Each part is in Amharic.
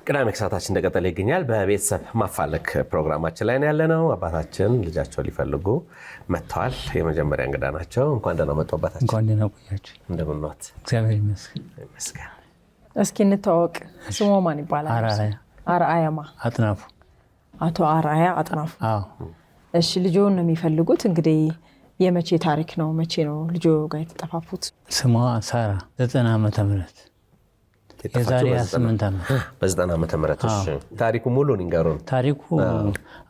ቅዳሜ ከሰዓታችን እንደቀጠለ ይገኛል። በቤተሰብ ማፋለክ ፕሮግራማችን ላይ ያለነው አባታችን ልጃቸው ሊፈልጉ መጥተዋል። የመጀመሪያ እንግዳ ናቸው። እንኳን ደህና መጡ አባታችን። እንኳን ደህና ቆያችሁ። እንደምን ነዎት? እግዚአብሔር ይመስገን። እስኪ እንተዋወቅ። ስሙ ማን ይባላል? አርአያማ አጥናፉ። አቶ አርአያ አጥናፉ። አዎ። እሺ፣ ልጆን ነው የሚፈልጉት። እንግዲህ የመቼ ታሪክ ነው? መቼ ነው ልጆ ጋር የተጠፋፉት? ስሟ ሳራ 90 ዓመተ ምህረት የዛሬ 8 ዓመት በ90 ዓመተ ምህረት። እሺ፣ ታሪኩ ሙሉን ይንገሩን። ታሪኩ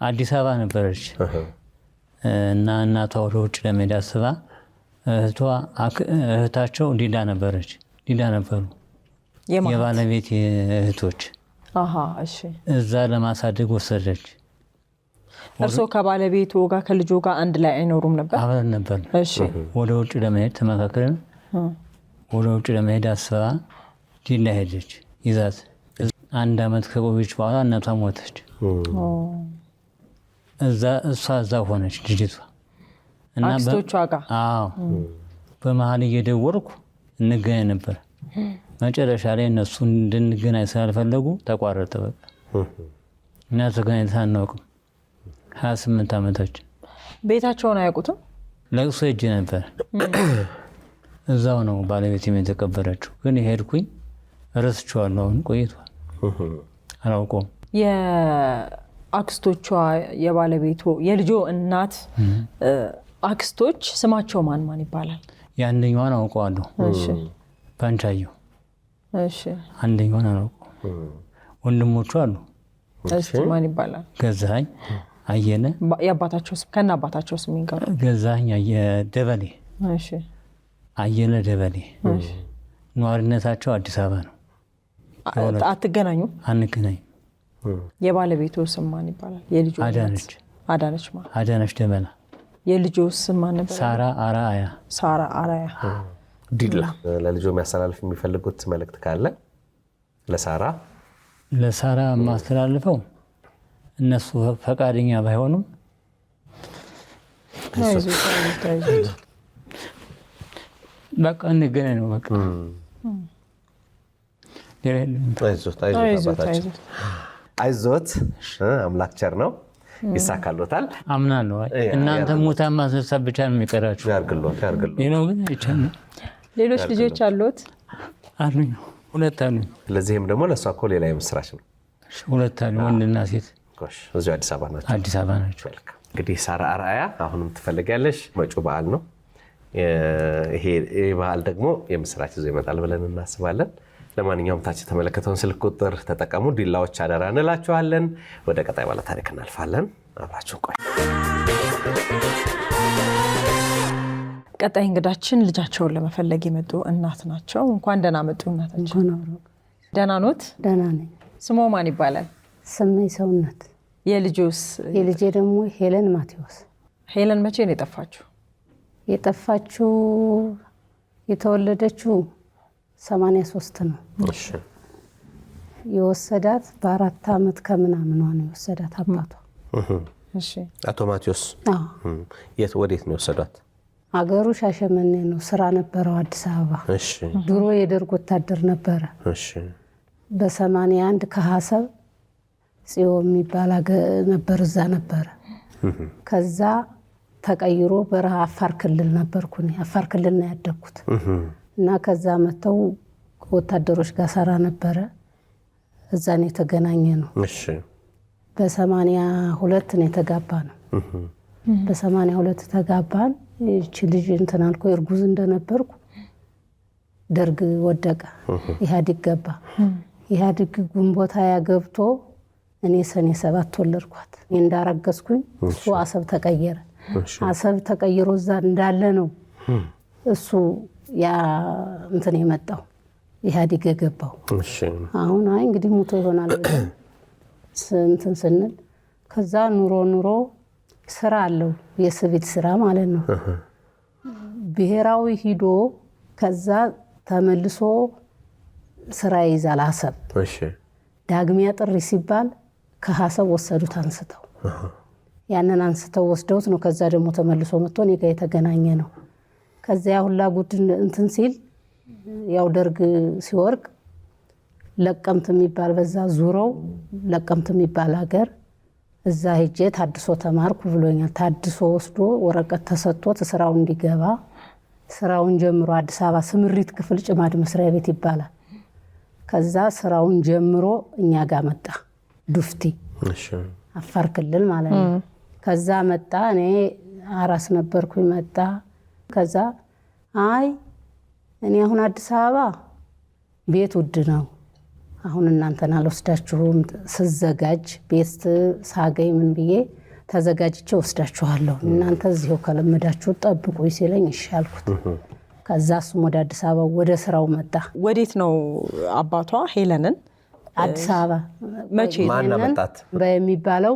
አዲስ አበባ ነበረች እና እናቷ ወደ ውጭ ለመሄድ አስባ እህታቸው ዲዳ ነበረች። ዲዳ ነበሩ የባለቤት እህቶች። እሺ። እዛ ለማሳደግ ወሰደች። እርሶ ከባለቤቱ ጋር ከልጆ ጋር አንድ ላይ አይኖሩም ነበር? አብረን ነበር። እሺ። ወደ ውጭ ለመሄድ ተመካከርን። ወደ ውጭ ለመሄድ አስባ ዲላ ሄደች ይዛት። 1 ዓመት ከቆየች በኋላ እናቷ ሞተች። እሷ ሆነች ልጅቷ እና አክስቶቿ ጋር። አዎ። በመሀል እየደወልኩ እንገናኝ ነበር። መጨረሻ ላይ እነሱ እንድንገናኝ ስላልፈለጉ ተቋረጠ በቃ። እና ተገናኝተን አናውቅም 28 ዓመታችን። ቤታቸውን አያውቁትም? ለቅሶ ሄጄ ነበር። እዛው ነው ባለቤቴም የተቀበረችው። ግን ሄድኩኝ ረስቼዋለሁ። አሁን ቆይቷል፣ አላውቀውም። የአክስቶቿ የባለቤቱ የልጆ እናት አክስቶች ስማቸው ማን ማን ይባላል? የአንደኛዋን አውቀዋለሁ። እሺ። ባንቻየሁ። እሺ። አንደኛዋን አላውቀውም። ወንድሞቹ አሉ። እሺ። ማን ይባላል? ገዛኸኝ አየለ። የአባታቸው ስም ከና አባታቸው ስም ይንገሩ። ገዛኸኝ ደበሌ። እሺ። አየለ ደበሌ። እሺ። ነዋሪነታቸው አዲስ አበባ ነው። አትገናኙ? አንገናኝ። የባለቤቱ ስም ማን ይባላል? የልጆ አዳነች። አዳነች ማለት አዳነች ደበላ። የልጆ ስም ማን ነበር? ሳራ አርአያ። ሳራ አርአያ። ዲላ። ለልጆ የሚያስተላልፍ የሚፈልጉት መልእክት ካለ ለሳራ ማስተላልፈው እነሱ ፈቃደኛ ባይሆኑም በቃ እንገናኝ ነው በቃ። አይዞት፣ አምላክ ቸር ነው፣ ይሳካሎታል። አምናለሁ። እናንተ ሙታ ማስነሳት ብቻ ነው የሚቀራችሁ። ያርግሎት። ይሄው ግን አይቻልም። ሌሎች ልጆች አሉት? አሉኝ፣ 2 አሉኝ። ለዚህም ደግሞ ለሷ እኮ ሌላ የምስራች ነው። 2 አሉኝ፣ ወንድና ሴት። እዚሁ አዲስ አበባ ናቸው። አዲስ አበባ ናቸው። እንግዲህ ሳራ አርአያ አሁንም ትፈልጊያለሽ። መጪው በዓል ነው። ይሄ በዓል ደግሞ የምስራች ይዞ ይመጣል ብለን እናስባለን። ለማንኛውም ታች የተመለከተውን ስልክ ቁጥር ተጠቀሙ። ዲላዎች አደራ እንላችኋለን። ወደ ቀጣይ ባለ ታሪክ እናልፋለን። አብራችሁ ቆዩ። ቀጣይ እንግዳችን ልጃቸውን ለመፈለግ የመጡ እናት ናቸው። እንኳን ደህና መጡ እናታችን። ደህና ኖት? ደህና ነኝ። ስሙ ማን ይባላል? ስሜ ሰውነት። የልጆስ? የልጄ ደግሞ ሄለን ማቴዎስ። ሄለን መቼ ነው የጠፋችሁ? የጠፋችሁ የተወለደችው 83 ነው። እሺ። የወሰዳት በ4 ዓመት ከምናምኗ ነው የወሰዳት አባቷ። እሺ። አቶ ማቴዎስ ወዴት ነው የወሰዷት? አገሩ ሻሸመኔ ነው። ስራ ነበረው አዲስ አበባ። እሺ። ድሮ የደርግ ወታደር ነበረ። እሺ። በ81 ከሐሰብ ጽዮን የሚባል ነበር፣ እዛ ነበረ። ከዛ ተቀይሮ በረሃ አፋር ክልል ነበርኩኝ። አፋር ክልል ነው ያደግኩት እና ከዛ መተው ወታደሮች ጋር ሰራ ነበረ። እዛ ነው የተገናኘ ነው። እሺ። በ82 ነው የተጋባ ነው። በ82 ተጋባን። እቺ ልጅ እንትን አልኩ። እርጉዝ እንደነበርኩ ደርግ ወደቀ፣ ኢህአዴግ ገባ። ኢህአዴግ ግንቦት ያገብቶ እኔ ሰኔ 7 ተወለድኳት። እንዳረገዝኩኝ እሱ አሰብ ተቀየረ። አሰብ ተቀይሮ እዛ እንዳለ ነው እሱ ያ እንትን የመጣው ኢህአዴግ የገባው። እሺ። አሁን እንግዲህ ሙቶ ይሆናል እንትን ስንል ከዛ ኑሮ ስራ አለው የሲቪል ስራ ማለት ነው። ብሔራዊ ሂዶ ከዛ ተመልሶ ስራ ይዛል አሰብ። እሺ። ዳግሚያ ጥሪ ሲባል ከሐሰብ ወሰዱት አንስተው። ያንን አንስተው ወስደውት ነው ከዛ ደግሞ ተመልሶ መጥቶ እኔ ጋር የተገናኘ ነው። ከዛ ሁላ ጉድ እንትን ሲል ያው ደርግ ሲወርቅ ለቀምት የሚባል በዛ ዙረው ለቀምት የሚባል ሀገር እዛ ሄጄ ታድሶ ተማርኩ ብሎኛል። ታድሶ ወስዶ ወረቀት ተሰጥቶት ስራው እንዲገባ ስራውን ጀምሮ አዲስ አበባ ስምሪት ክፍል ጭማድ መስሪያ ቤት ይባላል። ከዛ ስራውን ጀምሮ እኛ ጋር መጣ ዱፍቲ አፋር ክልል ማለት ነው። ከዛ መጣ እኔ አራስ ነበርኩኝ መጣ። ከዛ አይ እኔ አሁን አዲስ አበባ ቤት ውድ ነው፣ አሁን እናንተን አልወስዳችሁም፣ ስዘጋጅ ቤት ሳገኝ ምን ብዬ ተዘጋጅቼ ወስዳችኋለሁ፣ እናንተ እዚሁ ከለመዳችሁ ጠብቁ ሲለኝ እሺ አልኩት። ከዛ እሱም ወደ አዲስ አበባ ወደ ስራው መጣ። ወዴት ነው አባቷ ሄለንን? አዲስ አበባ መቼ ማናመጣት በሚባለው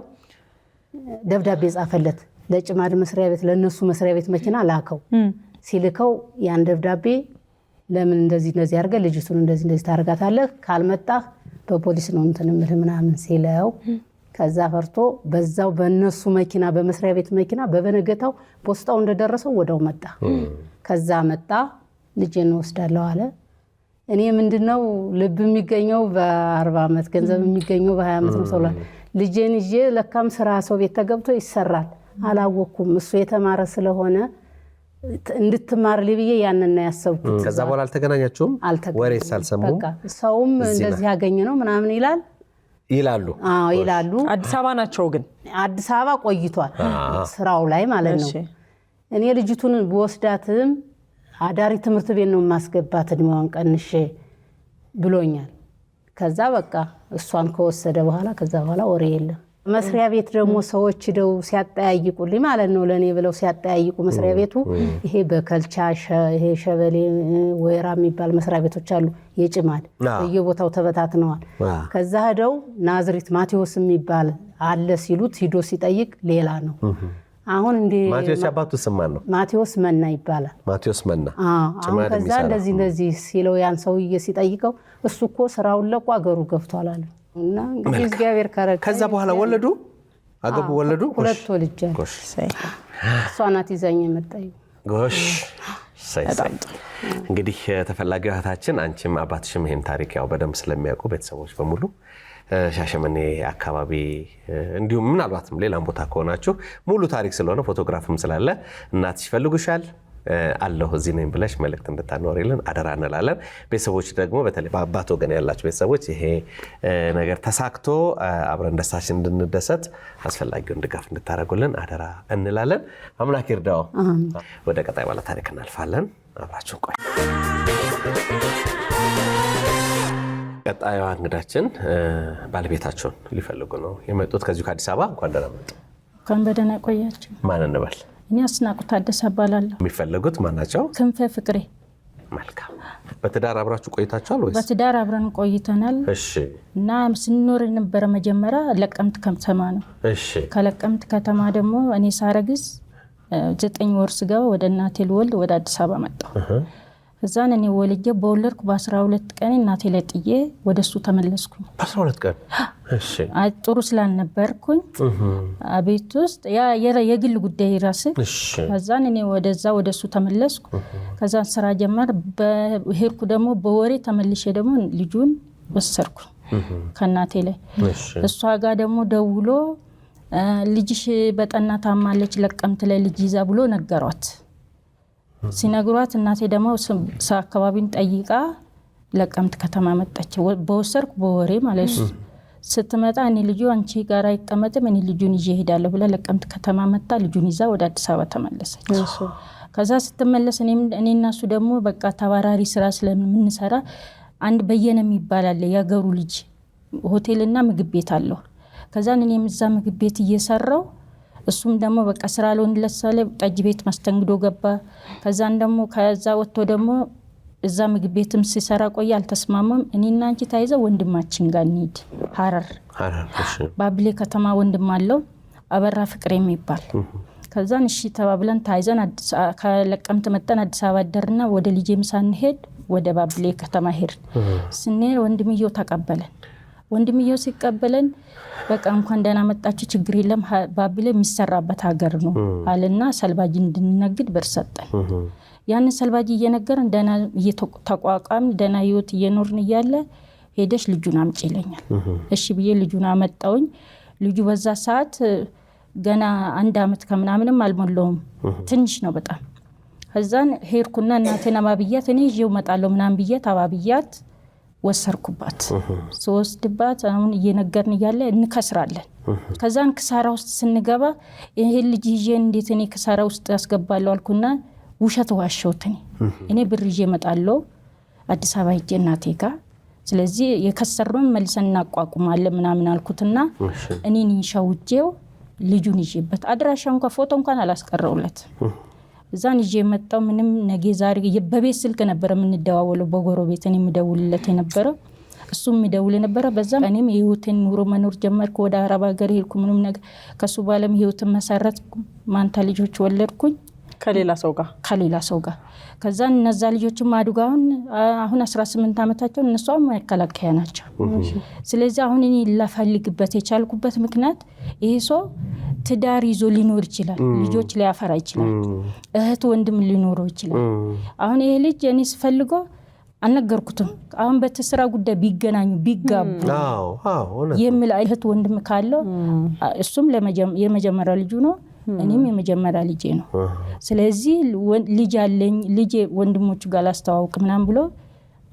ደብዳቤ ጻፈለት ለጭማድ መስሪያ ቤት፣ ለነሱ መስሪያ ቤት መኪና ላከው። ሲልከው ያን ደብዳቤ ለምን እንደዚህ አድርገ ልጅቱን እንደዚህ ታርጋታለህ፣ ካልመጣህ በፖሊስ ነው እንትን ምናምን ሲለው ከዛ ፈርቶ በዛው በነሱ መኪና በመስሪያ ቤት መኪና በበነገታው ፖስታው እንደደረሰው ወደው መጣ። ከዛ መጣ ልጄን ወስዳለሁ አለ። እኔ ምንድነው ልብ የሚገኘው በ40 ዓመት ገንዘብ የሚገኘው በ20 ዓመት ነው ሰውላ ልጄን ይዤ ለካም ስራ ሰው ቤት ተገብቶ ይሰራል አላወኩም። እሱ የተማረ ስለሆነ እንድትማር ልብዬ ያንና ያሰብኩት። ከዛ በኋላ አልተገናኛችሁም? ወሬ ሳልሰሙም በቃ ሰውም እንደዚህ ያገኘ ነው ምናምን ይላሉ። ይላሉ። አዲስ አበባ ናቸው ግን አዲስ አበባ ቆይቷል ስራው ላይ ማለት ነው። እኔ ልጅቱን በወስዳትም አዳሪ ትምህርት ቤት ነው ማስገባት እድሜዋን ቀንሼ ብሎኛል። ከዛ በቃ እሷን ከወሰደ በኋላ ከዛ በኋላ ወሬ የለም። መስሪያ ቤት ደግሞ ሰዎች ደው ሲያጠያይቁልኝ ማለት ነው ለኔ ብለው ሲያጠያይቁ መስሪያ ቤቱ ይሄ በከልቻ ይሄ ሸበሌ ወይራ የሚባል መስሪያ ቤቶች አሉ የጭማድ በየቦታው ተበታትነዋል። ከዛ ሄደው ናዝሪት ማቴዎስ የሚባል አለ ሲሉት ሂዶ ሲጠይቅ ሌላ ነው። አሁን እንዴ ማቴዎስ አባቱ ስማን ነው ማቴዎስ መና ይባላል። ማቴዎስ መና አሁን ከዛ እንደዚህ ሲለው ያን ሰውዬ ሲጠይቀው እሱ እኮ ስራውን ለቆ አገሩ ገብቷል አለ። እና እንግዲህ እግዚአብሔር ካረከ ከዛ በኋላ ወለዱ አገቡ ወለዱ። ሁለት ወልጅ እሷ ናት ይዛኝ የመጣኝ። ጎሽ እንግዲህ ተፈላጊው እህታችን አንቺም አባትሽም ይሄን ታሪክ ያው በደንብ ስለሚያውቁ ቤተሰቦች በሙሉ ሻሸመኔ አካባቢ እንዲሁም ምናልባትም ሌላም ቦታ ከሆናችሁ ሙሉ ታሪክ ስለሆነ ፎቶግራፍም ስላለ እናትሽ ይፈልጉሻል አለሁ እዚህ ነኝ ብለሽ መልእክት እንድታኖሪልን አደራ እንላለን። ቤተሰቦች ደግሞ በተለይ በአባት ወገን ያላችሁ ቤተሰቦች ይሄ ነገር ተሳክቶ አብረን ደስታችን እንድንደሰት አስፈላጊውን ድጋፍ እንድታደርጉልን አደራ እንላለን። አምላክ ይርዳው። ወደ ቀጣይ ባለ ታሪክ እናልፋለን። አብራችሁን ቆዩ። ቀጣዩ እንግዳችን ባለቤታቸውን ሊፈልጉ ነው የመጡት ከዚሁ ከአዲስ አበባ። እንኳን ደህና መጡ። እንኳን በደህና ቆያችሁ። ማን እንበል? እኔ አስናቁ ታደሰ እባላለሁ። የሚፈልጉት ማናቸው? ክንፈ ፍቅሬ። መልካም። በትዳር አብራችሁ ቆይታችኋል ወይስ? በትዳር አብረን ቆይተናል። እሺ። እና ስንኖር የነበረ መጀመሪያ ለቀምት ከተማ ነው። እሺ። ከለቀምት ከተማ ደግሞ እኔ ሳረግዝ 9 ወር ስገባ ወደ እናቴ ልወልድ ወደ አዲስ አበባ መጣሁ። እዛን እኔ ወልጄ በወለድኩ በ12 ቀን እናቴ ላይ ጥዬ ወደሱ ተመለስኩኝ። በ12 ቀን? እሺ። ጥሩ ስላልነበርኩኝ አቤት ውስጥ የግል ጉዳይ ራስ። ከዛን እኔ ወደሱ ተመለስኩ። ከዛን ስራ ጀመር። በሄድኩ ደግሞ በወሬ ተመልሼ ደግሞ ልጁን ወሰድኩ ከእናቴ ላይ። እሷ ጋር ደግሞ ደውሎ ልጅሽ በጠና ታማለች ለቀምት ላይ ልጅ ይዛ ብሎ ነገሯት። ሲነግሯት እናቴ ደግሞ አካባቢን ጠይቃ ለቀምት ከተማ መጣች። በወሰድኩ በወሬ ማለት ስትመጣ እኔ ልጁ አንቺ ጋር አይቀመጥም እኔ ልጁን ይዤ እሄዳለሁ ብላ ለቀምት ከተማ መጣ። ልጁን ይዛ ወደ አዲስ አበባ ተመለሰች። ከዛ ስትመለስ እኔ እና እሱ ደግሞ በቃ ተባራሪ ስራ ስለምንሰራ አንድ በየነ የሚባል አለ ያገሩ ልጅ ሆቴልና ምግብ ቤት አለው። ከዛ እኔም እዛ ምግብ ቤት እየሰራው እሱም ደግሞ በቃ ስራ ለወንድለት ሳለ ጠጅ ቤት ማስተንግዶ ገባ። ከዛን ደግሞ ከዛ ወጥቶ ደግሞ እዛ ምግብ ቤትም ሲሰራ ቆይ አልተስማማም። እኔና አንቺ ታይዘው ወንድማችን ጋር እንሂድ ሐረር ባብሌ ከተማ ወንድም አለው አበራ ፍቅሬ የሚባል። ከዛን እሺ ተባብለን ታይዘን ከለቀምት መጣን አዲስ አበባ አደርና ወደ ልጄ ምሳ እንሄድ ወደ ባብሌ ከተማ ሄድ ስንሄድ ወንድምየው ተቀበለን። ወንድምየው ሲቀበለን በቃ እንኳን ደህና መጣችሁ ችግር የለም ባብሌ የሚሰራበት ሀገር ነው አለና ሰልባጅ እንድንነግድ ብር ሰጠን። ያን ሰልባጅ እየነገረን ደህና እየተቋቋምን ደህና ህይወት እየኖርን እያለ ሄደሽ ልጁን አምጪ ይለኛል። እሺ ብዬ ልጁን አመጣውኝ። ልጁ በዛ ሰዓት ገና 1 አመት ከምናምንም አልሞላውም፣ ትንሽ ነው በጣም። ከዛን ሄድኩና እናቴን አባብያት እኔ ይዤው እመጣለሁ ምናምን ብያት አባብያት ወሰርኩባት። ስወስድባት አሁን እየነገርን እያለ እንከስራለን። ከዛን ክሳራ ውስጥ ስንገባ ይሄ ልጅ ይዤ እንዴት እኔ ክሳራ ውስጥ አስገባለሁ አልኩና ውሸት ዋሸሁት። እኔ ብር ይዤ እመጣለሁ አዲስ አበባ ሄጄ እናቴ ጋር፣ ስለዚህ የከሰርነውን መልሰን እናቋቁማለን ምናምን አልኩትና እኔን ሸውጄው ልጁን ይዤበት አድራሻ እንኳን ፎቶ እንኳን አላስቀረውለት እዛን ይዤ መጣው። ምንም ነገ ዛሬ በቤት ስልክ ነበር የምንደዋወለው፣ በጎረቤት እኔ የምደውልለት የነበረ እሱም የሚደውል ነበረ። በዛ እኔም የህይወቴን ኑሮ መኖር ጀመርኩ። ወደ አረብ ሀገር ሄድኩ። ምንም ነገር ከሱ ባለም ህይወትን መሰረትኩ። ማንታ ልጆች ወለድኩኝ ከሌላ ሰው ጋር። ከዛ እነዛ ልጆችም አድጋውን አሁን 18 አመታቸው፣ እነሱ መከላከያ ናቸው። ስለዚህ አሁን እኔ ላፈልግበት የቻልኩበት ምክንያት ይሄ ሰው ትዳር ይዞ ሊኖር ይችላል፣ ልጆች ሊያፈራ ይችላል፣ እህት ወንድም ሊኖረው ይችላል። አሁን ይሄ ልጅ እኔ ስፈልገው አልነገርኩትም። አሁን በተስራ ጉዳይ ቢገናኙ ቢጋቡ የሚል እህት ወንድም ካለው እሱም የመጀመሪያ ልጁ ነው፣ እኔም የመጀመሪያ ልጄ ነው። ስለዚህ ልጅ አለኝ፣ ልጄ ወንድሞቹ ጋር ላስተዋውቅ ምናምን ብሎ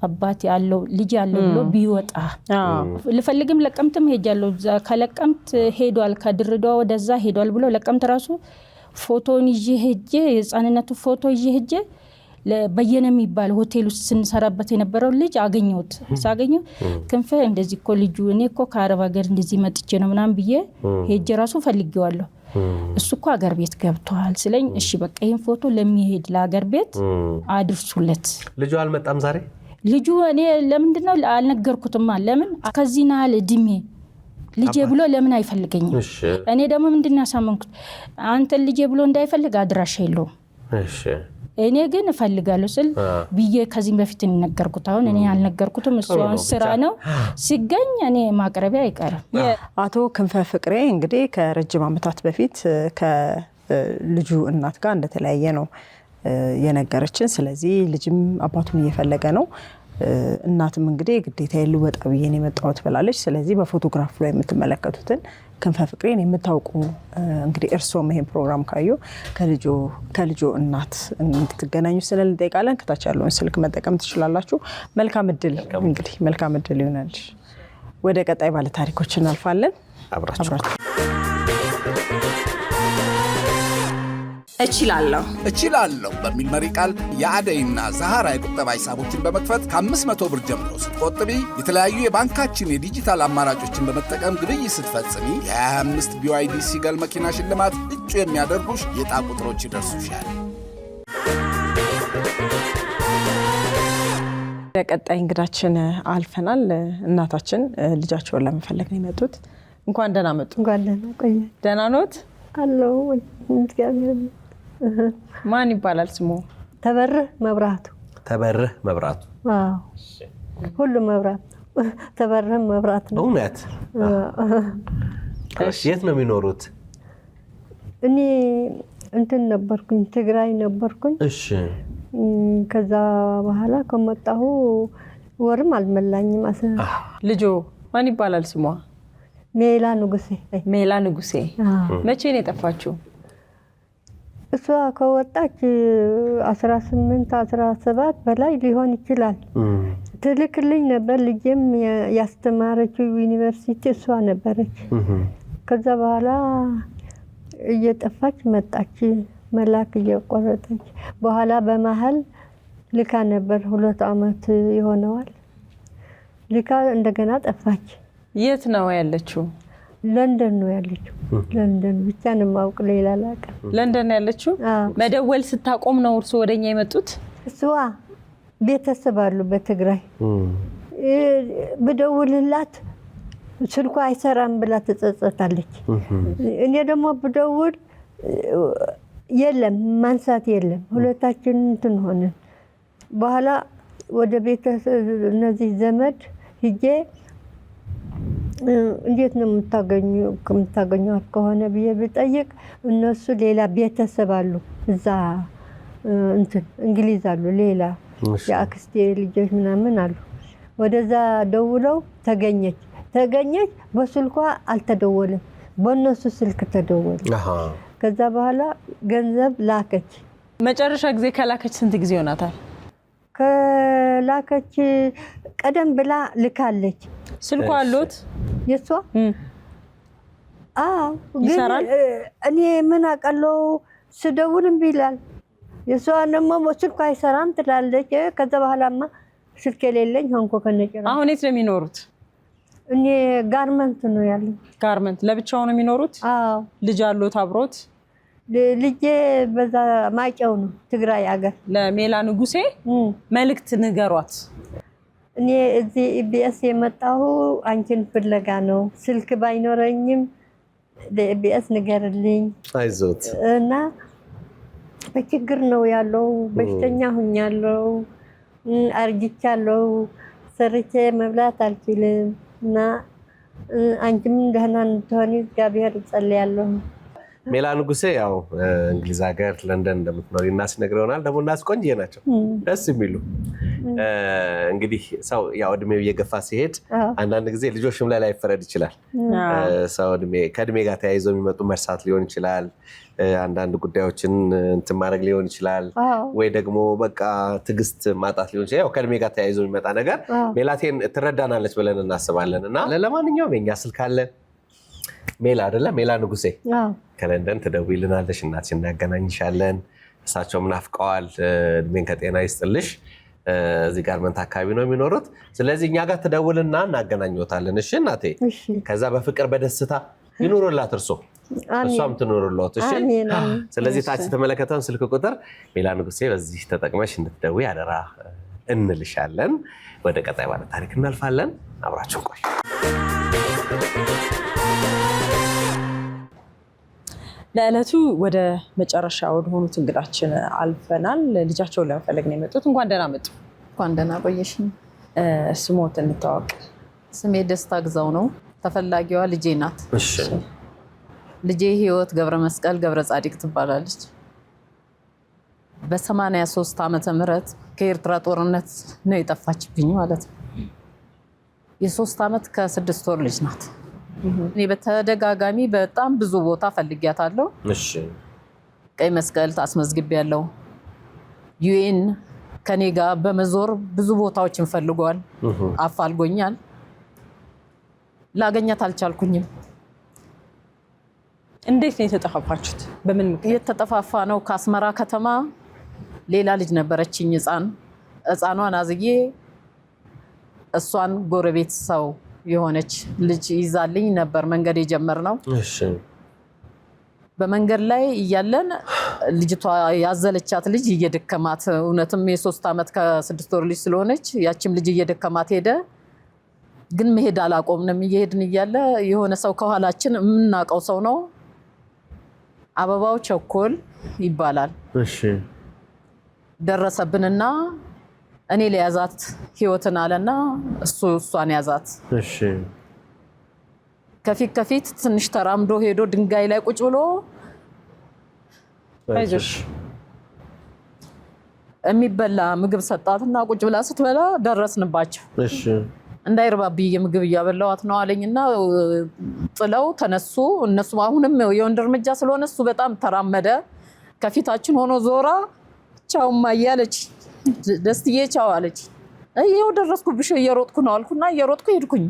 አባት ያለው ልጅ ያለው ብሎ ቢወጣ ልፈልግም ለቀምትም ሄጃለሁ። ከለቀምት ሄዷል፣ ከድሬዳዋ ወደዛ ሄዷል ብሎ ለቀምት ራሱ ፎቶን ይዤ ሄጄ የህፃንነቱ ፎቶ ይዤ ሄጄ በየነ የሚባል ሆቴል ውስጥ ስንሰራበት የነበረው ልጅ አገኘሁት። ሳገኘው ክንፈ እንደዚህ እኮ ልጁ እኔ እኮ ከአረብ ሀገር እንደዚህ መጥቼ ነው ምናምን ብዬ ሄጄ ራሱ ፈልጌዋለሁ። እሱ እኮ ሀገር ቤት ገብቷል ስለኝ፣ እሺ በቃ ይሄን ፎቶ ለሚሄድ ለሀገር ቤት አድርሱለት። ልጁ አልመጣም ዛሬ። ልጁ እኔ ለምንድነው አልነገርኩትም? ለምን ከዚህ ናል እድሜ ልጄ ብሎ ለምን አይፈልገኝም? እኔ ደግሞ ምንድነው ያሳመንኩት አንተ ልጄ ብሎ እንዳይፈልግ አድራሻ የለውም። እሺ እኔ ግን እፈልጋለሁ ስል ብዬ ከዚህ በፊት እንነገርኩት። አሁን እኔ አልነገርኩትም፣ እሱ ስራ ነው ሲገኝ እኔ ማቅረቢያ አይቀርም። አቶ ክንፈ ፍቅሬ እንግዲህ ከረጅም ዓመታት በፊት ከልጁ እናት ጋር እንደተለያየ ነው የነገረችን። ስለዚህ ልጅም አባቱን እየፈለገ ነው። እናትም እንግዲህ ግዴታ ልወጣ ብዬ ነው የመጣሁት ብላለች። ስለዚህ በፎቶግራፍ ላይ የምትመለከቱትን ክንፈ ፍቅሬን የምታውቁ እንግዲህ እርስዎም ይሄን ፕሮግራም ካዩ ከልጆ እናት እንድትገናኙ ስለል እንጠይቃለን። ከታች ያለውን ስልክ መጠቀም ትችላላችሁ። መልካም እድል ይሆናልሽ። ወደ ቀጣይ ባለ ታሪኮች እናልፋለን። አብራችሁ እችላለሁ በሚል መሪ ቃል የአደይና ዛሃራ የቁጠባ ሂሳቦችን በመክፈት ከ500 ብር ጀምሮ ስትቆጥቢ የተለያዩ የባንካችን የዲጂታል አማራጮችን በመጠቀም ግብይት ስትፈጽሚ የ25 BYD ሲገል መኪና ሽልማት እጩ የሚያደርጉሽ የዕጣ ቁጥሮች ይደርሱሻል። ቀጣይ እንግዳችን አልፈናል። እናታችን ልጃቸውን ለመፈለግ ነው የመጡት። እንኳን ደህና መጡ። እንኳን ደህና ቆየ። ደህና ኖት? አለው ወይ ማን ይባላል ስሙ? ተበርህ መብራቱ። አዎ ሁሉ መብራት ተበርህ መብራት ነው። እውነት? እሺ የት ነው የሚኖሩት? እኔ እንትን ነበርኩኝ፣ ትግራይ ነበርኩኝ። እሺ ከዛ በኋላ ከመጣሁ ወርም አልመላኝም። ልጆ ማን ይባላል ስሟ? ሜላ ንጉሴ። መቼ ነው የጠፋችው? እሷ ከወጣች 18 17 በላይ ሊሆን ይችላል። ትልክልኝ ነበር። ልጄም ያስተማረችው ዩኒቨርሲቲ እሷ ነበረች። ከዛ በኋላ እየጠፋች መጣች፣ መላክ እየቆረጠች። በኋላ በመሀል ልካ ነበር፣ 2 አመት ይሆነዋል። ልካ እንደገና ጠፋች። የት ነው ያለችው? ለንደን ነው ያለችው። ለንደን ብቻ ነው የማውቅ፣ ሌላ አላውቅም። ለንደን ያለችው? መደወል ስታቆም ነው እርሱ ወደኛ የመጡት? እሷ ቤተሰብ አሉ በትግራይ። ብደውልላት ስልኳ አይሰራም ብላ ትጸጸታለች። እኔ ደግሞ ብደውል የለም ማንሳት የለም። ሁለታችን እንትን ሆነን በኋላ ወደ ቤተሰብ እነዚህ ዘመድ ሂጄ እንዴት ነው የምታገኙት ከሆነ ብዬ ብጠይቅ እነሱ ሌላ ቤተሰብ አሉ እዛ እንትን እንግሊዝ አሉ፣ ሌላ የአክስቴ ልጆች ምናምን አሉ። ወደዛ ደውለው ተገኘች በስልኳ አልተደወለም በእነሱ ስልክ ተደወለ ከዛ በኋላ ገንዘብ ላከች መጨረሻ ጊዜ ከላከች ስንት ጊዜ ሆናታል ከላከች ቀደም ብላ ልካለች ስልኳ አሉት የሷ ግን እኔ ምን አቀለው ስደውልም ቢላል የሷ ደግሞ ስልኳ አይሰራም ትላለች ከዛ በኋላማ ስልክ የሌለኝ ሆንኮ ከነጨራ አሁን የት ነው የሚኖሩት እኔ ጋርመንት ነው ያለው ጋርመንት ለብቻው ነው የሚኖሩት ልጅ አሉት አብሮት ልጄ በዛ ማይጨው ነው ትግራይ ሀገር ለሜላ ንጉሴ መልእክት ንገሯት እኔ እዚህ ኢቢኤስ የመጣሁ አንቺን ፍለጋ ነው ስልክ ባይኖረኝም ለኢቢኤስ ንገርልኝ አይዞት እና በችግር ነው ያለው በሽተኛ ሆኛለሁ አርጅቻለሁ ሰርቼ መብላት አልችልም እና አንቺም ደህና እንድትሆኚ እግዚአብሔር ጸልያለሁ ሜላ ንጉሴ ያው እንግሊዝ ሀገር ለንደን እንደምትኖር እናስ ነግረውናል ደግሞ እናስ ቆንጆ ናቸው ደስ የሚሉ እንግዲህ ሰው ያው እድሜው እየገፋ ሲሄድ አንዳንድ ጊዜ ልጆችም ላይ ላይፈረድ ይችላል ሰው ከእድሜ ጋር ተያይዘው የሚመጡ መርሳት ሊሆን ይችላል አንዳንድ ጉዳዮችን እንትን ማድረግ ሊሆን ይችላል ወይ ደግሞ በቃ ትግስት ማጣት ሊሆን ይችላል ያው ከእድሜ ጋር ተያይዘው የሚመጣ ነገር ሜላቴን ትረዳናለች ብለን እናስባለን እና ለማንኛውም የኛ ስልክ አለ ሜላ አይደለ ሜላ ንጉሴ ከለንደን ትደውይልናለሽ እናትሽ እናገናኝሻለን እሳቸውም ናፍቀዋል እድሜን ከጤና ይስጥልሽ እዚህ ጋርመንት አካባቢ ነው የሚኖሩት ስለዚህ እኛ ጋር ትደውልና እናገናኝዎታለን እሺ እናቴ ከዛ በፍቅር በደስታ ይኑሩላት እርሶ እሷም ትኑሩላት እሺ ስለዚህ ታች ተመለከተን ስልክ ቁጥር ሜላ ንጉሴ በዚህ ተጠቅመሽ እንድትደውይ አደራ እንልሻለን ወደ ቀጣይ ባለ ታሪክ እናልፋለን አብራችሁ ቆዩ ለዕለቱ ወደ መጨረሻ ወደ ሆኑት እንግዳችን አልፈናል ልጃቸውን ለመፈለግ ነው የመጡት እንኳን ደህና መጡ እንኳን ደህና ቆየሽኝ ስሞት እንታወቅ ስሜ ደስታ ግዛው ነው ተፈላጊዋ ልጄ ናት እሺ ልጄ ህይወት ገብረ መስቀል ገብረ ጻዲቅ ትባላለች በ83 ዓመተ ምህረት ከኤርትራ ጦርነት ነው የጠፋችብኝ ማለት ነው የ3 ዓመት ከ6 ወር ልጅ ናት እኔ በተደጋጋሚ በጣም ብዙ ቦታ ፈልጊያታለሁ እሺ ቀይ መስቀል ታስመዝግቤያለሁ ዩኤን ከኔ ጋር በመዞር ብዙ ቦታዎችን ፈልጓል አፋልጎኛል ላገኛት አልቻልኩኝም እንዴት ነው የተጠፋፋችሁት በምን ምክንያት የተጠፋፋ ነው ከአስመራ ከተማ ሌላ ልጅ ነበረችኝ ህፃኗን አዝዬ እሷን ጎረቤት ሰው የሆነች ልጅ ይዛልኝ ነበር መንገድ የጀመርነው እሺ በመንገድ ላይ እያለን ልጅቷ ያዘለቻት ልጅ እየደከማት እውነትም የ3 ዓመት ከ6 ወር ልጅ ስለሆነች ያቺም ልጅ እየደከማት ሄደ ግን መሄድ አላቆምንም እየሄድን እያለ የሆነ ሰው ከኋላችን የምናውቀው ሰው ነው አበባው ቸኮል ይባላል እሺ ደረሰብንና እኔ ለያዛት ህይወትን አለና እሷን ያዛት እሺ ከፊት ትንሽ ተራምዶ ሄዶ ድንጋይ ላይ ቁጭ ብሎ አይዞሽ የሚበላ ምግብ ሰጣትና ቁጭ ብላ ስትበላ ደረስንባቸው እሺ እንዳይርባብኝ ምግብ እያበላዋት ነው አለኝና ጥለው ተነሱ እነሱ አሁንም የወንድ እርምጃ ስለሆነ እሱ በጣም ተራመደ ከፊታችን ሆኖ ዞራ ቻው ማያለች ደስትዬ ቻው አለች አይው ደረስኩብሽ እየሮጥኩ ነው አልኩና እየሮጥኩ ሄድኩኝ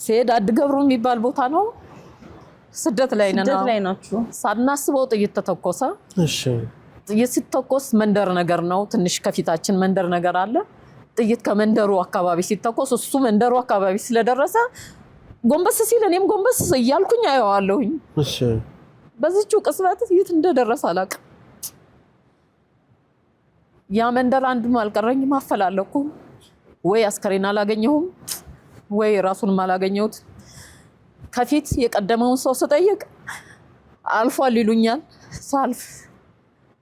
ሲሄድ አድገብሩ የሚባል ቦታ ነው ስደት ላይ ናችሁ ሳናስበው ጥይት ተተኮሰ እሺ ጥይት ሲተኮስ መንደር ነገር ነው ትንሽ ከፊታችን መንደር ነገር አለ ጥይት ከመንደሩ አካባቢ ሲተኮስ እሱ መንደሩ አካባቢ ስለደረሰ ጎንበስ ሲል እኔም ጎንበስ እያልኩኝ አየዋለሁኝ እሺ በዚህው ቅስበት የት እንደደረሰ አላቅ ያ መንደር አንዱም አልቀረኝም አፈላለኩ ወይ አስከሬን አላገኘሁም ወይ ራሱን አላገኘሁት ከፊት የቀደመውን ሰው ስጠይቅ አልፏል ይሉኛል ሳልፍ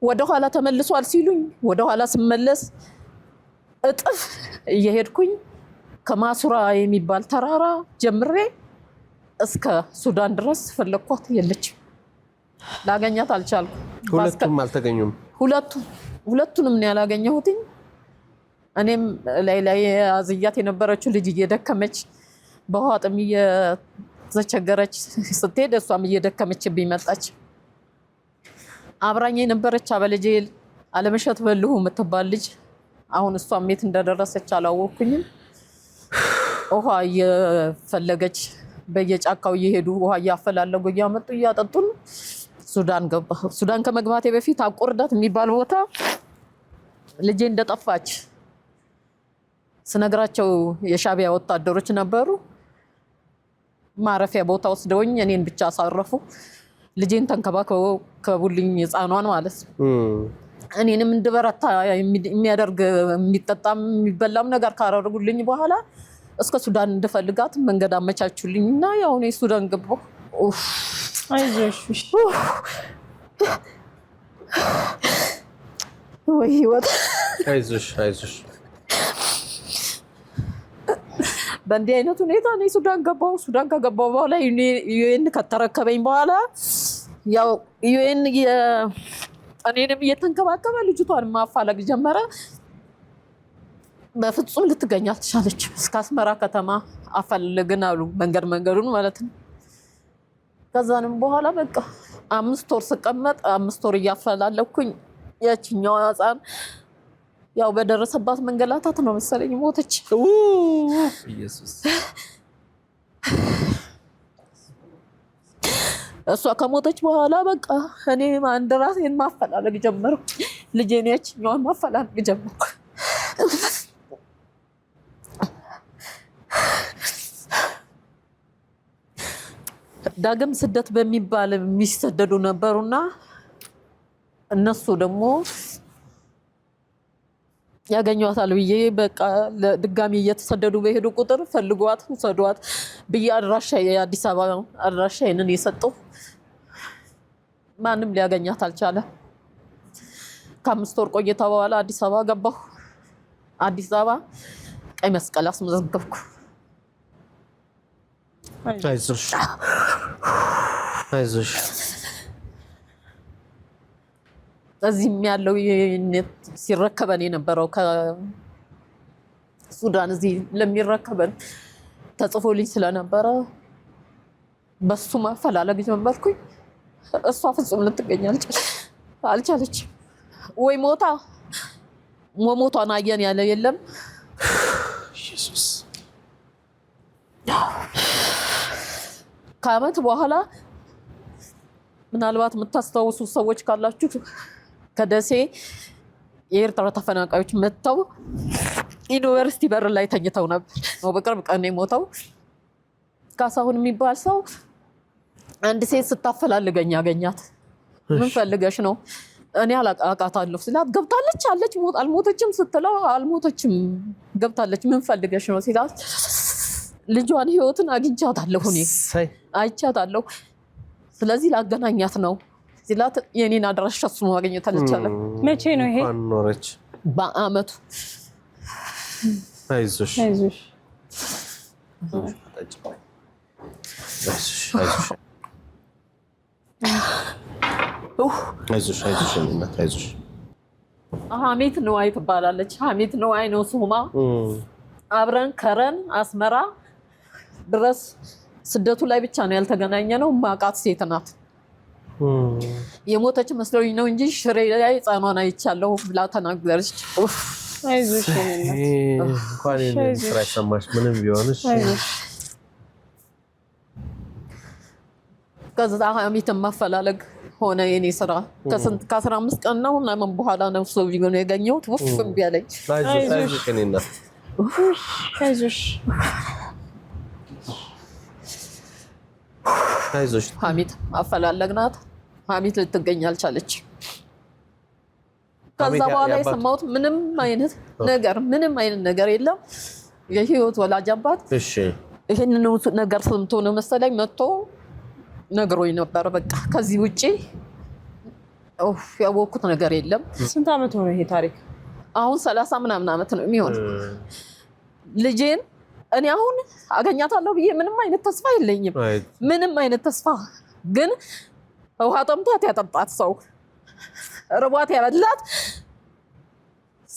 ወደ ኋላ ተመልሷል ሲሉኝ ወደ ኋላ ስመለስ እጥፍ እየሄድኩኝ ከማሱራ የሚባል ተራራ ጀምሬ እስከ ሱዳን ድረስ ፈለኳት የለች ላገኛት አልቻልኩም ሁለቱም አልተገኙም ሁለቱንም ነው ያላገኘሁት እኔም ላይ አዝያት የነበረችው ልጅ እየደከመች በውሃ ጥም እየተቸገረች ስትሄድ እሷም እየደከመችብኝ መጣች። አብራኝ የነበረች አበልጄ አለመሸት በልሁ የምትባል ልጅ አሁን እሷም የት እንደደረሰች አላወቅኩኝም። ውሃ እየፈለገች በየጫካው እየሄዱ ውሃ እያፈላለጉ እያመጡ እያጠጡን ሱዳን ገባ። ሱዳን ከመግባቴ በፊት አቆርዳት የሚባል ቦታ ልጄ እንደጠፋች ስነግራቸው የሻቢያ ወታደሮች ነበሩ። ማረፊያ ቦታ ወስደውኝ እኔን ብቻ አሳረፉ። ልጄን ተንከባከበው ከቡልኝ ህፃኗን ማለት ነው። እኔንም እንድበረታ የሚያደርግ የሚጠጣም የሚበላም ነገር ካደረጉልኝ በኋላ እስከ ሱዳን እንድፈልጋት መንገድ አመቻቹልኝ እና ያው እኔ ሱዳን ገባሁ። አይዞሽ ወይ ህይወት አይዞሽ በእንዲህ አይነት ሁኔታ እኔ ሱዳን ገባሁ። ሱዳን ከገባሁ በኋላ ዩኤን ከተረከበኝ በኋላ ያው ዩኤን እኔንም እየተንከባከበ ልጅቷን ማፋለግ ጀመረ። በፍጹም ልትገኝ አልቻለችም። እስከ አስመራ ከተማ አፈልግን አሉ፣ መንገዱን ማለት ነው። ከዛንም በኋላ በቃ 5 ወር ስቀመጥ 5 ወር እያፈላለኩኝ ያቺኛው ህፃን ያው በደረሰባት መንገላታት ነው መሰለኝ ሞተች። ኢየሱስ እሷ ከሞተች በኋላ በቃ እኔ አንድ ራሴን ማፈላለግ ጀመርኩ። ልጄን ያቺኛዋን ማፈላለግ ጀመርኩ። ዳግም ስደት በሚባል የሚሰደዱ ነበሩና እነሱ ደግሞ ያገኟታል ብዬ በቃ ለድጋሚ እየተሰደዱ በሄዱ ቁጥር ፈልጓት ውሰዷት ብዬ የአዲስ አበባ አድራሻዬን የሰጠው ማንም ሊያገኛት አልቻለም። ከ5 ወር ቆይታ በኋላ አዲስ አበባ ገባሁ። አዲስ አበባ ቀይ መስቀል አስመዘገብኩ። አይዞሽ እዚህም ያለው ሲረከበን የነበረው ከሱዳን እዚህ ለሚረከበን ተጽፎልኝ ስለነበረ በሱ ማፈላለግ ጀመርኩኝ። እሷ ፍጹም ልትገኝ አልቻለችም። ወይ ሞቷን አየን ያለ የለም። ኢየሱስ ከዓመት በኋላ ምናልባት የምታስታውሱ ሰዎች ካላችሁ ከደሴ የኤርትራ ተፈናቃዮች መጥተው ዩኒቨርሲቲ በር ላይ ተኝተው ነበር። በቅርብ ቀን የሞተው ካሳሁን የሚባል ሰው አንድ ሴት ስታፈላልገኝ አገኛት። ምን ፈልገሽ ነው? እኔ አውቃታለሁ ሲላት ገብታለች አለች። አልሞተችም ስትለው አልሞተችም ገብታለች። ምን ፈልገሽ ነው ሲላት ልጇን ህይወትን አግኝቻታለሁ፣ እኔ አይቻታለሁ፣ ስለዚህ ላገናኛት ነው ሲላት የኔን አድራሻ እሱ ማግኘት አልቻለም። መቼ ነው ይሄ? ኖረች በአመቱ። አይዞሽ አይዞሽ። ሀሜት ነዋይ ትባላለች። ሀሜት ነዋይ ነው ስሟ። አብረን ከረን አስመራ ድረስ ስደቱ ላይ ብቻ ነው ያልተገናኘ ነው። ማቃት ሴት ናት። የሞተች መስሎኝ ነው እንጂ ሽሬ ላይ ህፃኗን አይቻለሁ ብላ ተናገረች። አይዞሽ እንኳን ስራ ይሰማሽ ምንም ቢሆንሽ። ከዛ ሀሜትን ማፈላለግ ሆነ የኔ ስራ። ከ15 ቀን ነው ምናምን በኋላ ነው ሰው ቢሆን ያገኘሁት። እምቢ አለኝ። አይዞሽ ከኔና አይዞሽ። ሀሜት አፈላለግናት። ሀሜት ልትገኝ አልቻለች። ከዛ በኋላ የሰማሁት ምንም አይነት ነገር የለም። የህይወት ወላጅ አባት ይሄንን ነገር ሰምቶ ነው መሰለኝ መጥቶ ነግሮኝ ነበር። በቃ ከዚህ ውጪ ያወቅኩት ነገር የለም። ስንት አመት ሆነ ይሄ ታሪክ? አሁን 30 ምናምን አመት ነው የሚሆን። ልጄን እኔ አሁን አገኛታለሁ ብዬ ምንም አይነት ተስፋ የለኝም። ምንም አይነት ተስፋ ግን ውሃ ጠምቷት ያጠጣት ሰው፣ ርቧት ያበላት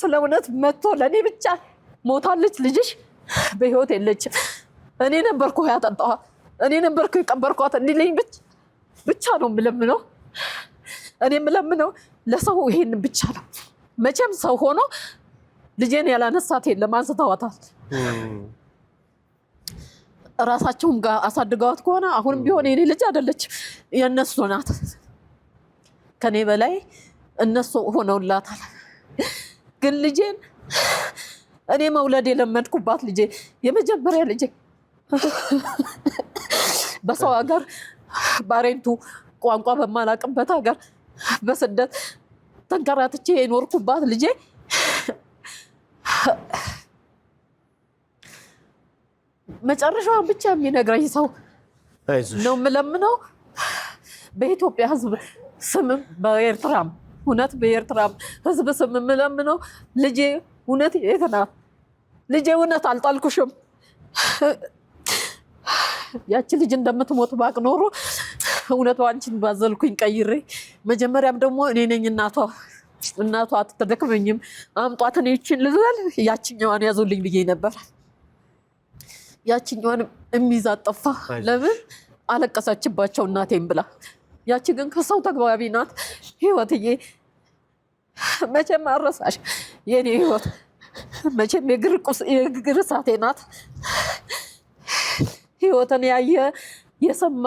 ስለ እውነት መጥቶ ለእኔ ብቻ ሞታለች ልጅሽ በህይወት የለችም፣ እኔ ነበርኩ ያጠጣኋት፣ እኔ ነበርኩ የቀበርኳት እንዲለኝ ብቻ ነው የምለምነው። እኔ የምለምነው ለሰው ይሄን ብቻ ነው። መቼም ሰው ሆኖ ልጄን ያላነሳት የለም፣ አንስተዋታል። ራሳቸውም ጋር አሳድገዋት ከሆነ አሁንም ቢሆን የኔ ልጅ አይደለችም፣ የእነሱ ናት። ከኔ በላይ እነሱ ሆነውላታል። ግን ልጄን እኔ መውለድ የለመድኩባት ልጄ የመጀመሪያ ልጄ በሰው ሀገር ባሬንቱ ቋንቋ በማላቅበት ሀገር በስደት ተንከራትቼ የኖርኩባት ልጄ መጨረሻውን ብቻ የሚነግረኝ ሰው ነው የምለምነው። በኢትዮጵያ ሕዝብ ስምም በኤርትራም እውነት በኤርትራም ሕዝብ ስም የምለምነው ልጄ እውነት የት ናት? ልጄ እውነት አልጣልኩሽም። ያቺ ልጅ እንደምትሞት ባቅ ኖሮ እውነቷ አንቺን ባዘልኩኝ ቀይሬ። መጀመሪያም ደግሞ እኔ ነኝ እናቷ አትደክመኝም፣ አምጧት እኔ ይችን ልበል ያችኛዋን ያዙልኝ ብዬ ነበር። ያችኛዋን የሚይዛት ጠፋ። ለምን አለቀሰችባቸው እናቴም ብላ። ያቺ ግን ከሰው ተግባቢ ናት። ህይወትዬ መቼም አረሳሽ የኔ ህይወት፣ መቼም የእግር እሳቴ ናት። ህይወትን ያየ የሰማ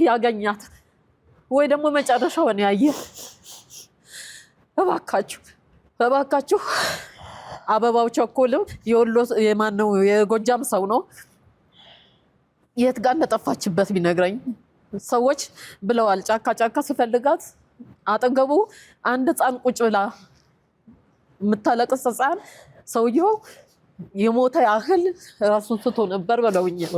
ያገኛት ወይ ደግሞ መጨረሻውን ያየ። እባካችሁ አበባው ቸኮል የወሎ የማነው የጎጃም ሰው ነው። የት ጋር እንደጠፋችበት ቢነግረኝ። ሰዎች ብለዋል ጫካ ስፈልጋት አጠገቡ አንድ ህፃን ቁጭ ብላ የምታለቅስ ህፃን፣ ሰውየው የሞተ ያህል ራሱን ስቶ ነበር ብለውኛል።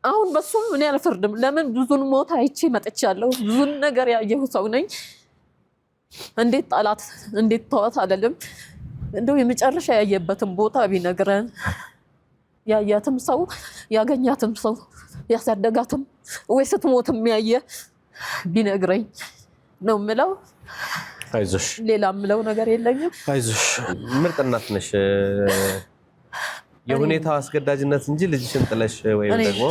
አሁን በሱም እኔ አልፈርድም። ለምን ብዙን ሞት አይቼ መጥቻለሁ። ብዙን ነገር ያየሁ ሰው ነኝ። እንዴት ጣላት እንዴት ተዋት አለልም። እንደው የመጨረሻ ያየበትን ቦታ ቢነግረን፣ ያያትም ሰው ያገኛትም ሰው ያሳደጋትም ወይ ስትሞትም ያየ ቢነግረኝ ነው የምለው። አይዞሽ፣ ሌላ የምለው ነገር የለኝም። አይዞሽ፣ ምርጥ እናት ነሽ። የሁኔታው አስገዳጅነት እንጂ ልጅሽን ጥለሽ ወይም ደግሞ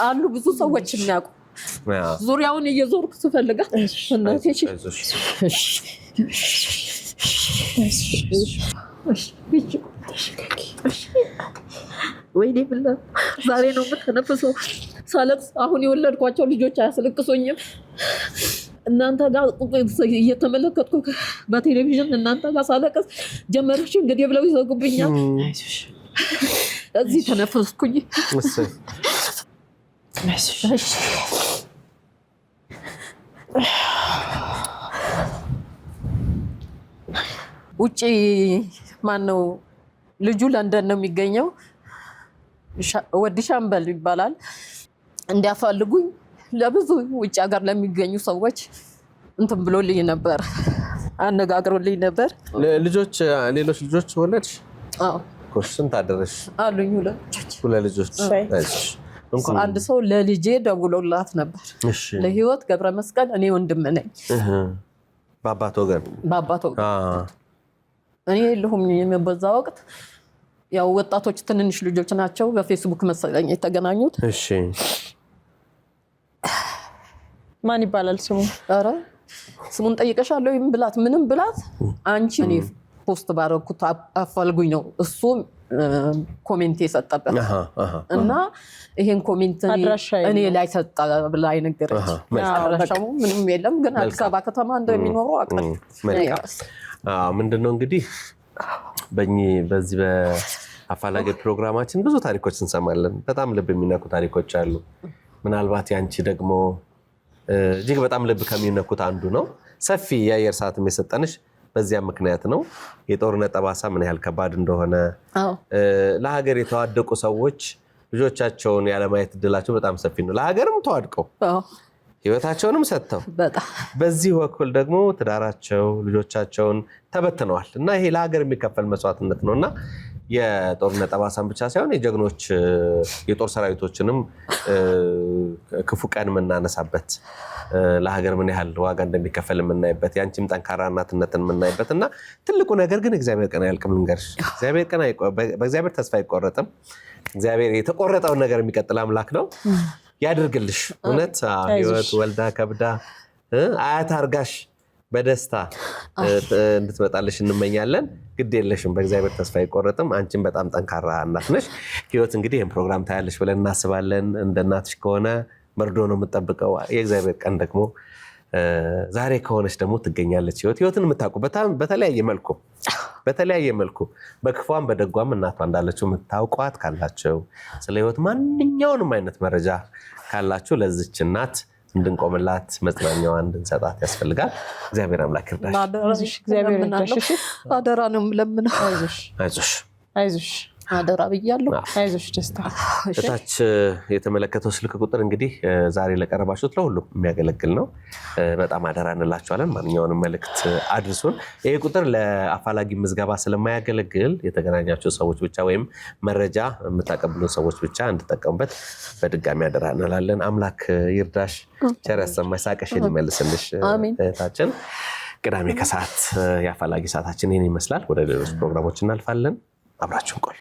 አሉ ብዙ ሰዎች የሚያውቁ ዙሪያውን እየዞርኩ ስፈልጋት እናቴ ወይኔ ብላ ዛሬ ነው የምትነፍሰው ሳለቅስ። አሁን የወለድኳቸው ልጆች አያስለቅሶኝም። እናንተ ጋር እየተመለከትኩ በቴሌቪዥን እናንተ ጋር ሳለቅስ ጀመረች እንግዲህ ብለው ይዘጉብኛል። እዚህ ተነፈስኩኝ። ውጪ ማነው ልጁ ለንደን ነው የሚገኘው። ወዲ ሻምበል ይባላል። እንዲያፋልጉኝ ለብዙ ውጭ ሀገር ለሚገኙ ሰዎች እንትን ብሎልኝ ነበር፣ አነጋግሮልኝ ነበር። ሌሎች ልጆች ወለድሽ? አዎ። ስንት አደረሽ? አሉኝ ሁለት ልጆች። አንድ ሰው ለልጄ ደውሎላት ነበር። ለህይወት ገብረ መስቀል፣ እኔ ወንድም ነኝ። በአባት ወገን እኔ የለሁም በዛ ወቅት። ያው ወጣቶች ትንንሽ ልጆች ናቸው። በፌስቡክ መሰለኝ የተገናኙት። እሺ፣ ማን ይባላል ስሙ? ኧረ ስሙን ጠይቀሻለሁ ብላት ምንም ብላት አንቺ እኔ ፖስት ባረኩት አፋልጉኝ ነው እሱ ኮሜንት የሰጠበት እና ይሄን ኮሜንት እኔ ላይ ሰጣ ብላ ነገረች። አድራሻው ምንም የለም ግን አዲስ አበባ ከተማ እንደሚኖሩ አቀል ምንድነው እንግዲህ በዚህ በአፋላጊ ፕሮግራማችን ብዙ ታሪኮች እንሰማለን። በጣም ልብ የሚነኩ ታሪኮች አሉ። ምናልባት ያንቺ ደግሞ እጅግ በጣም ልብ ከሚነኩት አንዱ ነው። ሰፊ የአየር ሰዓትም የሰጠንሽ በዚያ ምክንያት ነው። የጦርነት ጠባሳ ምን ያህል ከባድ እንደሆነ ለሀገር የተዋደቁ ሰዎች ልጆቻቸውን ያለማየት እድላቸው በጣም ሰፊ ነው። ለሀገርም ተዋድቀው ህይወታቸውንም ሰጥተው በዚህ በኩል ደግሞ ትዳራቸው ልጆቻቸውን ተበትነዋል እና ይሄ ለሀገር የሚከፈል መስዋዕትነት ነውና የጦርነት ጠባሳን ብቻ ሳይሆን የጀግኖች የጦር ሰራዊቶችንም ክፉ ቀን የምናነሳበት ለሀገር ምን ያህል ዋጋ እንደሚከፈል የምናይበት ያንቺም ጠንካራ እናትነትን የምናይበት እና ትልቁ ነገር ግን እግዚአብሔር ቀን አያልቅም። ልንገርሽ በእግዚአብሔር ተስፋ አይቆረጥም። እግዚአብሔር የተቆረጠውን ነገር የሚቀጥል አምላክ ነው። ያድርግልሽ። እውነት ህይወት ወልዳ ከብዳ አያት አርጋሽ በደስታ እንድትመጣልሽ እንመኛለን። ግድ የለሽም፣ በእግዚአብሔር ተስፋ አይቆረጥም። አንቺም በጣም ጠንካራ እናት ነሽ። ህይወት እንግዲህ ይህን ፕሮግራም ታያለሽ ብለን እናስባለን። እንደ እናትሽ ከሆነ መርዶ ነው የምጠብቀው። የእግዚአብሔር ቀን ደግሞ ዛሬ ከሆነች ደግሞ ትገኛለች። ህይወትን የምታውቁ በተለያየ መልኩ በክፏም በደጓም እናቷ እንዳለችው የምታውቋት ካላቸው ስለ ህይወት ማንኛውንም አይነት መረጃ ካላችሁ ለዚች እናት እንድንቆምላት መጽናኛዋን እንድንሰጣት ያስፈልጋል። እግዚአብሔር አምላክ ይርዳሽ። አደራ ነው የምለምነው። አይዞሽ አደራ ብያለሁ። አይዞሽ ደስታ። እታች የተመለከተው ስልክ ቁጥር እንግዲህ ዛሬ ለቀረባችሁት ለሁሉም የሚያገለግል ነው። በጣም አደራ እንላችኋለን። ማንኛውንም መልእክት አድርሱን። ይሄ ቁጥር ለአፋላጊ ምዝገባ ስለማያገለግል የተገናኛችሁ ሰዎች ብቻ ወይም መረጃ የምታቀብሉን ሰዎች ብቻ እንድጠቀሙበት በድጋሚ አደራ እንላለን። አምላክ ይርዳሽ፣ ቸር ያሰማሽ፣ ሳቅሽን ይመልስልሽ እህታችን። ቅዳሜ ከሰዓት የአፋላጊ ሰዓታችን ይህን ይመስላል። ወደ ሌሎች ፕሮግራሞች እናልፋለን። አብራችሁን ቆዩ።